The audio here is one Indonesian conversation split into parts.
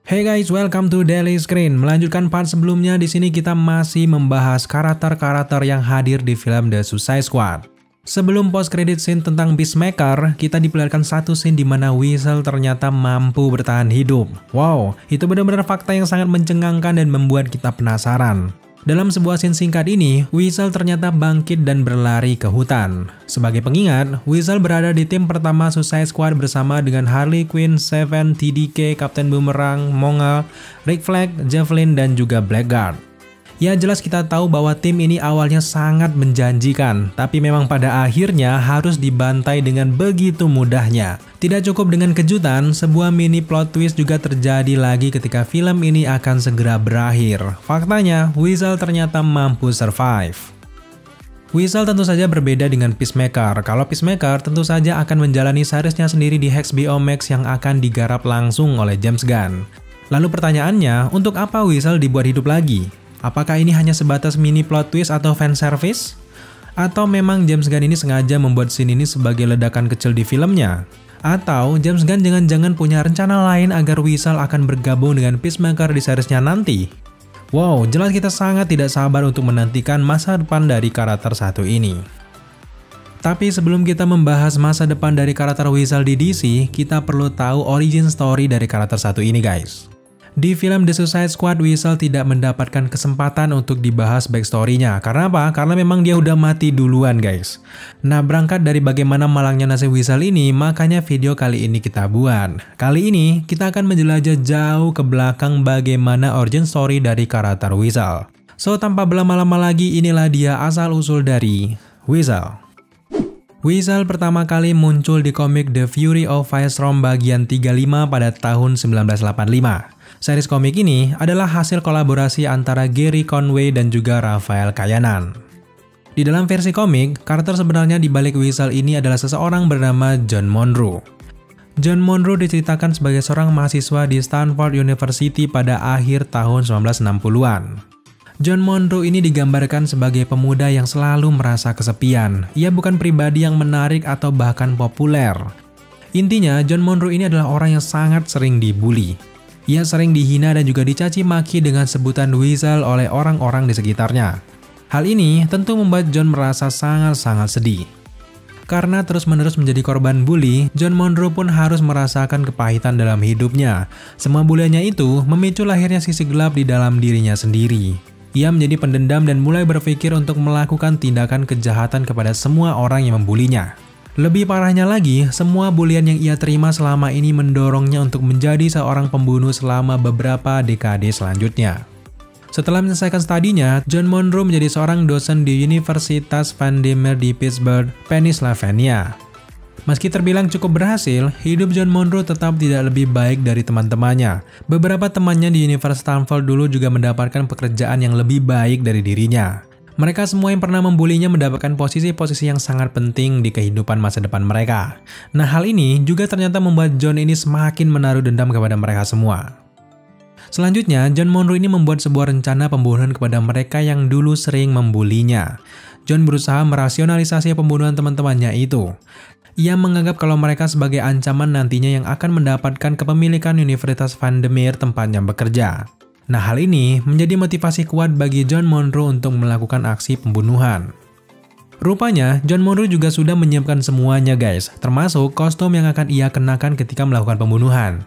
Hey guys, welcome to Daily Screen. Melanjutkan part sebelumnya, di sini kita masih membahas karakter-karakter yang hadir di film The Suicide Squad. Sebelum post credit scene tentang Peacemaker, kita diperlihatkan satu scene di mana Weasel ternyata mampu bertahan hidup. Wow, itu benar-benar fakta yang sangat mencengangkan dan membuat kita penasaran. Dalam sebuah scene singkat ini, Weasel ternyata bangkit dan berlari ke hutan. Sebagai pengingat, Weasel berada di tim pertama Suicide Squad bersama dengan Harley Quinn, Seven, TDK, Captain Boomerang, Mongol, Rick Flag, Javelin, dan juga Blackguard. Ya jelas kita tahu bahwa tim ini awalnya sangat menjanjikan, tapi memang pada akhirnya harus dibantai dengan begitu mudahnya. Tidak cukup dengan kejutan, sebuah mini plot twist juga terjadi lagi ketika film ini akan segera berakhir. Faktanya, Weasel ternyata mampu survive. Weasel tentu saja berbeda dengan Peacemaker. Kalau Peacemaker tentu saja akan menjalani seriesnya sendiri di HBO Max yang akan digarap langsung oleh James Gunn. Lalu pertanyaannya, untuk apa Weasel dibuat hidup lagi? Apakah ini hanya sebatas mini plot twist atau fan service? Atau memang James Gunn ini sengaja membuat scene ini sebagai ledakan kecil di filmnya? Atau James Gunn jangan-jangan punya rencana lain agar Weasel akan bergabung dengan Peacemaker di seriesnya nanti? Wow, jelas kita sangat tidak sabar untuk menantikan masa depan dari karakter satu ini. Tapi sebelum kita membahas masa depan dari karakter Weasel di DC, kita perlu tahu origin story dari karakter satu ini guys. Di film The Suicide Squad, Weasel tidak mendapatkan kesempatan untuk dibahas backstory-nya. Karena apa? Karena memang dia udah mati duluan guys. Nah, berangkat dari bagaimana malangnya nasib Weasel ini, makanya video kali ini kita buat. Kali ini, kita akan menjelajah jauh ke belakang bagaimana origin story dari karakter Weasel. So, tanpa berlama-lama lagi, inilah dia asal-usul dari Weasel. Weasel pertama kali muncul di komik The Fury of Firestorm bagian 35 pada tahun 1985. Series komik ini adalah hasil kolaborasi antara Gary Conway dan juga Rafael Kayanan. Di dalam versi komik, karakter sebenarnya di balik Weasel ini adalah seseorang bernama John Monroe. John Monroe diceritakan sebagai seorang mahasiswa di Stanford University pada akhir tahun 1960-an. John Monroe ini digambarkan sebagai pemuda yang selalu merasa kesepian. Ia bukan pribadi yang menarik atau bahkan populer. Intinya, John Monroe ini adalah orang yang sangat sering dibully. Ia sering dihina dan juga dicaci maki dengan sebutan Weasel oleh orang-orang di sekitarnya. Hal ini tentu membuat John merasa sangat-sangat sedih. Karena terus-menerus menjadi korban bully, John Monroe pun harus merasakan kepahitan dalam hidupnya. Semua buliannya itu memicu lahirnya sisi gelap di dalam dirinya sendiri. Ia menjadi pendendam dan mulai berpikir untuk melakukan tindakan kejahatan kepada semua orang yang membulinya. Lebih parahnya lagi, semua bulian yang ia terima selama ini mendorongnya untuk menjadi seorang pembunuh selama beberapa dekade selanjutnya. Setelah menyelesaikan studinya, John Monroe menjadi seorang dosen di Universitas Vanderbilt di Pittsburgh, Pennsylvania. Meski terbilang cukup berhasil, hidup John Monroe tetap tidak lebih baik dari teman-temannya. Beberapa temannya di Universitas Stanford dulu juga mendapatkan pekerjaan yang lebih baik dari dirinya. Mereka semua yang pernah membulinya mendapatkan posisi-posisi yang sangat penting di kehidupan masa depan mereka. Nah, hal ini juga ternyata membuat John ini semakin menaruh dendam kepada mereka semua. Selanjutnya, John Monroe ini membuat sebuah rencana pembunuhan kepada mereka yang dulu sering membulinya. John berusaha merasionalisasi pembunuhan teman-temannya itu. Ia menganggap kalau mereka sebagai ancaman nantinya yang akan mendapatkan kepemilikan Universitas Vanderbilt tempatnya bekerja. Nah, hal ini menjadi motivasi kuat bagi John Monroe untuk melakukan aksi pembunuhan. Rupanya, John Monroe juga sudah menyiapkan semuanya guys, termasuk kostum yang akan ia kenakan ketika melakukan pembunuhan.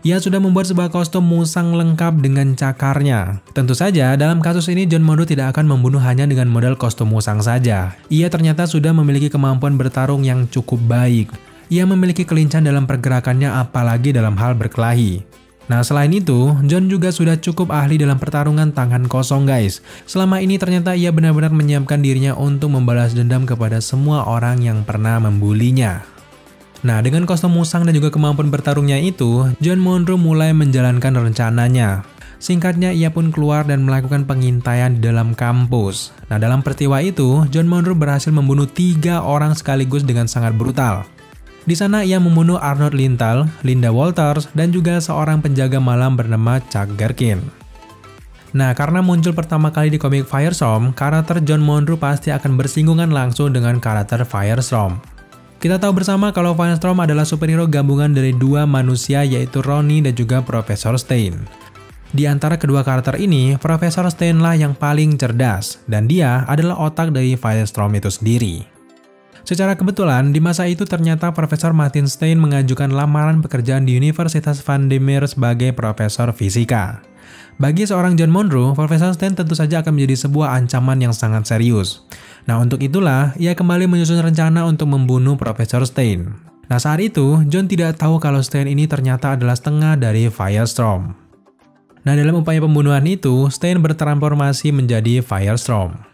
Ia sudah membuat sebuah kostum musang lengkap dengan cakarnya. Tentu saja, dalam kasus ini John Monroe tidak akan membunuh hanya dengan model kostum musang saja. Ia ternyata sudah memiliki kemampuan bertarung yang cukup baik. Ia memiliki kelincahan dalam pergerakannya apalagi dalam hal berkelahi. Nah, selain itu, John juga sudah cukup ahli dalam pertarungan tangan kosong guys. Selama ini ternyata ia benar-benar menyiapkan dirinya untuk membalas dendam kepada semua orang yang pernah membulinya. Nah, dengan kostum musang dan juga kemampuan bertarungnya itu, John Monroe mulai menjalankan rencananya. Singkatnya, ia pun keluar dan melakukan pengintaian di dalam kampus. Nah, dalam peristiwa itu, John Monroe berhasil membunuh 3 orang sekaligus dengan sangat brutal. Di sana ia membunuh Arnold Lintal, Linda Walters, dan juga seorang penjaga malam bernama Chuck Gerkin. Nah, karena muncul pertama kali di komik Firestorm, karakter John Monroe pasti akan bersinggungan langsung dengan karakter Firestorm. Kita tahu bersama kalau Firestorm adalah superhero gabungan dari dua manusia yaitu Ronnie dan juga Profesor Stein. Di antara kedua karakter ini, Profesor Stein lah yang paling cerdas dan dia adalah otak dari Firestorm itu sendiri. Secara kebetulan, di masa itu ternyata Profesor Martin Stein mengajukan lamaran pekerjaan di Universitas Vandermeer sebagai profesor fisika. Bagi seorang John Monroe, Profesor Stein tentu saja akan menjadi sebuah ancaman yang sangat serius. Nah, untuk itulah ia kembali menyusun rencana untuk membunuh Profesor Stein. Nah, saat itu John tidak tahu kalau Stein ini ternyata adalah setengah dari Firestorm. Nah, dalam upaya pembunuhan itu, Stein bertransformasi menjadi Firestorm.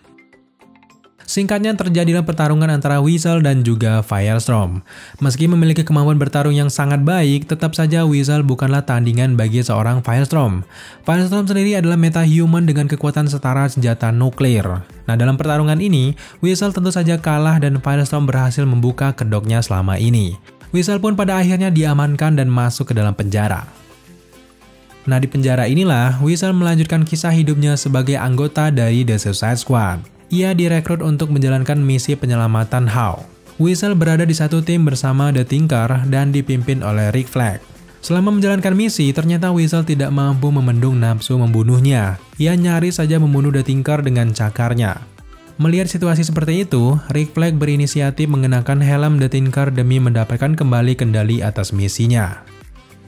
Singkatnya, terjadilah pertarungan antara Weasel dan juga Firestorm. Meski memiliki kemampuan bertarung yang sangat baik, tetap saja Weasel bukanlah tandingan bagi seorang Firestorm. Firestorm sendiri adalah metahuman dengan kekuatan setara senjata nuklir. Nah, dalam pertarungan ini, Weasel tentu saja kalah dan Firestorm berhasil membuka kedoknya selama ini. Weasel pun pada akhirnya diamankan dan masuk ke dalam penjara. Nah, di penjara inilah Weasel melanjutkan kisah hidupnya sebagai anggota dari The Suicide Squad. Ia direkrut untuk menjalankan misi penyelamatan How. Weasel berada di satu tim bersama The Tinker dan dipimpin oleh Rick Flag. Selama menjalankan misi, ternyata Weasel tidak mampu membendung nafsu membunuhnya. Ia nyaris saja membunuh The Tinker dengan cakarnya. Melihat situasi seperti itu, Rick Flag berinisiatif mengenakan helm The Tinker demi mendapatkan kembali kendali atas misinya.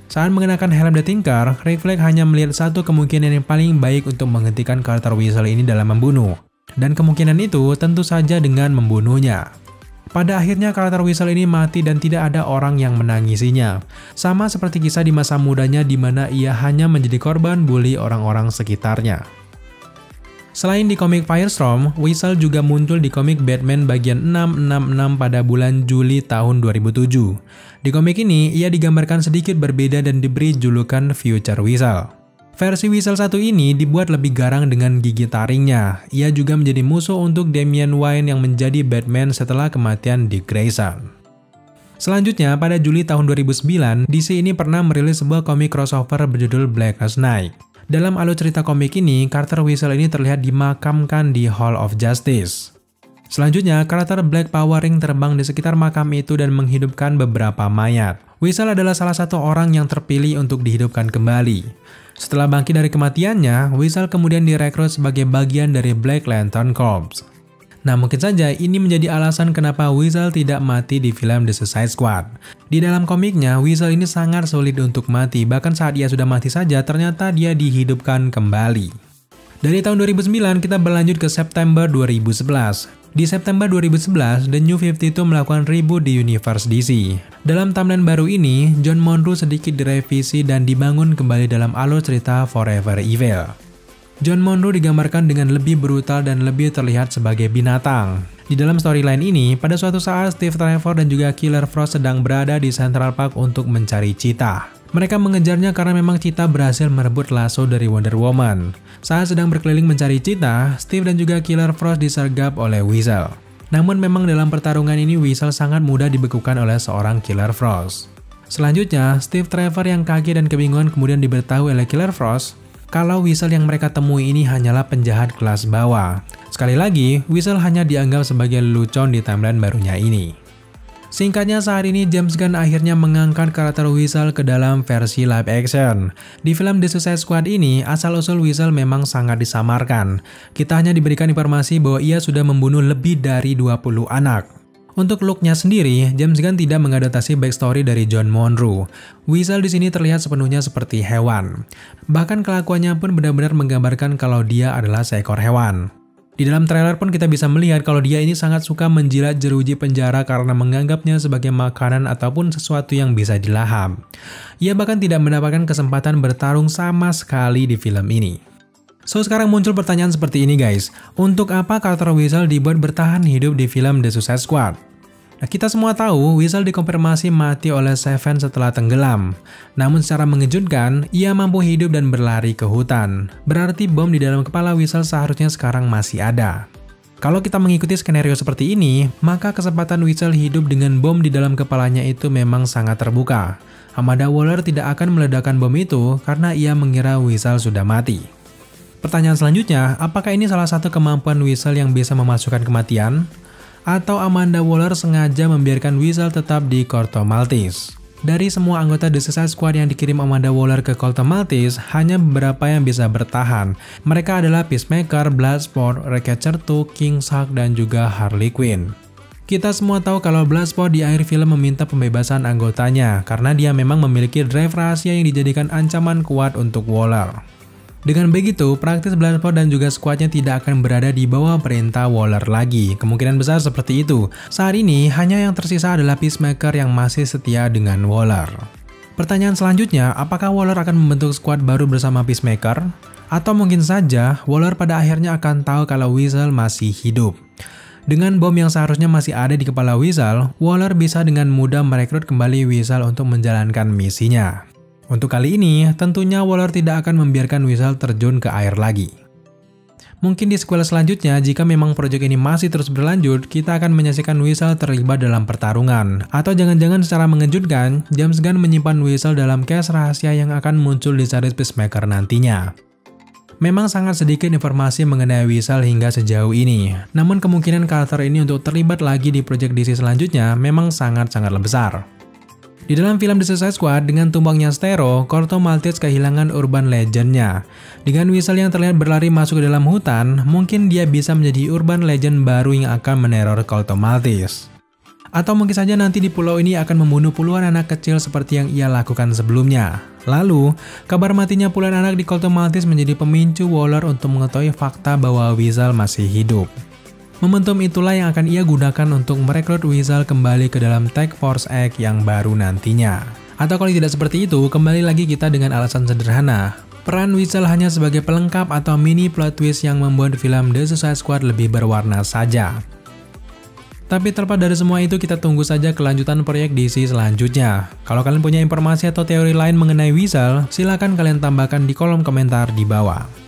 Saat mengenakan helm The Tinker, Rick Flag hanya melihat satu kemungkinan yang paling baik untuk menghentikan karakter Weasel ini dalam membunuh. Dan kemungkinan itu tentu saja dengan membunuhnya. Pada akhirnya karakter Weasel ini mati dan tidak ada orang yang menangisinya. Sama seperti kisah di masa mudanya di mana ia hanya menjadi korban bully orang-orang sekitarnya. Selain di komik Firestorm, Weasel juga muncul di komik Batman bagian 666 pada bulan Juli tahun 2007. Di komik ini, ia digambarkan sedikit berbeda dan diberi julukan Future Weasel. Versi Weasel 1 ini dibuat lebih garang dengan gigi taringnya. Ia juga menjadi musuh untuk Damian Wayne yang menjadi Batman setelah kematian Dick Grayson. Selanjutnya, pada Juli tahun 2009, DC ini pernah merilis sebuah komik crossover berjudul Blackest Night. Dalam alur cerita komik ini, karakter Weasel ini terlihat dimakamkan di Hall of Justice. Selanjutnya, karakter Black Power Ring terbang di sekitar makam itu dan menghidupkan beberapa mayat. Weasel adalah salah satu orang yang terpilih untuk dihidupkan kembali. Setelah bangkit dari kematiannya, Weasel kemudian direkrut sebagai bagian dari Black Lantern Corps. Nah, mungkin saja ini menjadi alasan kenapa Weasel tidak mati di film The Suicide Squad. Di dalam komiknya, Weasel ini sangat sulit untuk mati, bahkan saat ia sudah mati saja ternyata dia dihidupkan kembali. Dari tahun 2009 kita berlanjut ke September 2011. Di September 2011, The New 52 melakukan reboot di universe DC. Dalam timeline baru ini, John Monroe sedikit direvisi dan dibangun kembali dalam alur cerita Forever Evil. John Monroe digambarkan dengan lebih brutal dan lebih terlihat sebagai binatang. Di dalam storyline ini, pada suatu saat Steve Trevor dan juga Killer Frost sedang berada di Central Park untuk mencari cheetah. Mereka mengejarnya karena memang cheetah berhasil merebut lasso dari Wonder Woman. Saat sedang berkeliling mencari cheetah, Steve dan juga Killer Frost disergap oleh Weasel. Namun memang dalam pertarungan ini Weasel sangat mudah dibekukan oleh seorang Killer Frost. Selanjutnya, Steve Trevor yang kaget dan kebingungan kemudian diberitahu oleh Killer Frost kalau Weasel yang mereka temui ini hanyalah penjahat kelas bawah. Sekali lagi, Weasel hanya dianggap sebagai lelucon di timeline barunya ini. Singkatnya, saat ini James Gunn akhirnya mengangkat karakter Weasel ke dalam versi live action. Di film The Suicide Squad ini, asal-usul Weasel memang sangat disamarkan. Kita hanya diberikan informasi bahwa ia sudah membunuh lebih dari 20 anak. Untuk looknya sendiri, James Gunn tidak mengadaptasi backstory dari John Monroe. Weasel di sini terlihat sepenuhnya seperti hewan. Bahkan kelakuannya pun benar-benar menggambarkan kalau dia adalah seekor hewan. Di dalam trailer pun kita bisa melihat kalau dia ini sangat suka menjilat jeruji penjara karena menganggapnya sebagai makanan ataupun sesuatu yang bisa dilahap. Ia bahkan tidak mendapatkan kesempatan bertarung sama sekali di film ini. So, sekarang muncul pertanyaan seperti ini guys. Untuk apa karakter Weasel dibuat bertahan hidup di film The Suicide Squad? Nah, kita semua tahu Weasel dikonfirmasi mati oleh Seven setelah tenggelam. Namun secara mengejutkan, ia mampu hidup dan berlari ke hutan. Berarti bom di dalam kepala Weasel seharusnya sekarang masih ada. Kalau kita mengikuti skenario seperti ini, maka kesempatan Weasel hidup dengan bom di dalam kepalanya itu memang sangat terbuka. Amanda Waller tidak akan meledakkan bom itu karena ia mengira Weasel sudah mati. Pertanyaan selanjutnya, apakah ini salah satu kemampuan Weasel yang bisa memasukkan kematian? Atau Amanda Waller sengaja membiarkan Weasel tetap di Corto Maltese? Dari semua anggota The Suicide Squad yang dikirim Amanda Waller ke Corto Maltese, hanya beberapa yang bisa bertahan. Mereka adalah Peacemaker, Bloodsport, Ratchet 2, King Shark, dan juga Harley Quinn. Kita semua tahu kalau Bloodsport di akhir film meminta pembebasan anggotanya karena dia memang memiliki drive rahasia yang dijadikan ancaman kuat untuk Waller. Dengan begitu, praktis Bloodsport dan juga skuadnya tidak akan berada di bawah perintah Waller lagi. Kemungkinan besar seperti itu. Saat ini, hanya yang tersisa adalah Peacemaker yang masih setia dengan Waller. Pertanyaan selanjutnya, apakah Waller akan membentuk skuad baru bersama Peacemaker? Atau mungkin saja, Waller pada akhirnya akan tahu kalau Weasel masih hidup. Dengan bom yang seharusnya masih ada di kepala Weasel, Waller bisa dengan mudah merekrut kembali Weasel untuk menjalankan misinya. Untuk kali ini, tentunya Waller tidak akan membiarkan Weasel terjun ke air lagi. Mungkin di sequel selanjutnya, jika memang proyek ini masih terus berlanjut, kita akan menyaksikan Weasel terlibat dalam pertarungan. Atau jangan-jangan secara mengejutkan, James Gunn menyimpan Weasel dalam case rahasia yang akan muncul di series Peacemaker nantinya. Memang sangat sedikit informasi mengenai Weasel hingga sejauh ini, namun kemungkinan karakter ini untuk terlibat lagi di proyek DC selanjutnya memang sangat-sangat besar. Di dalam film The Suicide Squad, dengan tumbangnya Starro, Corto Maltese kehilangan urban legend-nya. Dengan Weasel yang terlihat berlari masuk ke dalam hutan, mungkin dia bisa menjadi urban legend baru yang akan meneror Corto Maltese. Atau mungkin saja nanti di pulau ini akan membunuh puluhan anak kecil seperti yang ia lakukan sebelumnya. Lalu, kabar matinya puluhan anak di Corto Maltese menjadi pemicu Waller untuk mengetahui fakta bahwa Weasel masih hidup. Momentum itulah yang akan ia gunakan untuk merekrut Weasel kembali ke dalam Task Force X yang baru nantinya. Atau kalau tidak seperti itu, kembali lagi kita dengan alasan sederhana. Peran Weasel hanya sebagai pelengkap atau mini plot twist yang membuat film The Suicide Squad lebih berwarna saja. Tapi terlepas dari semua itu, kita tunggu saja kelanjutan proyek DC selanjutnya. Kalau kalian punya informasi atau teori lain mengenai Weasel, silahkan kalian tambahkan di kolom komentar di bawah.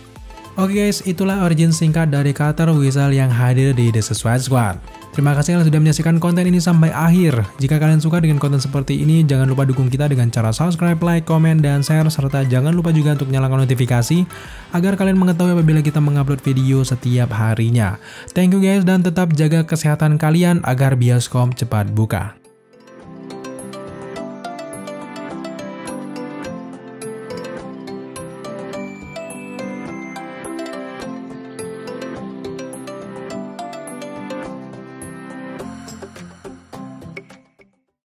Oke guys, itulah origin singkat dari karakter Weasel yang hadir di The Suicide Squad. Terima kasih kalian sudah menyaksikan konten ini sampai akhir. Jika kalian suka dengan konten seperti ini, jangan lupa dukung kita dengan cara subscribe, like, komen, dan share. Serta jangan lupa juga untuk nyalakan notifikasi agar kalian mengetahui apabila kita mengupload video setiap harinya. Thank you guys, dan tetap jaga kesehatan kalian agar bioskop cepat buka.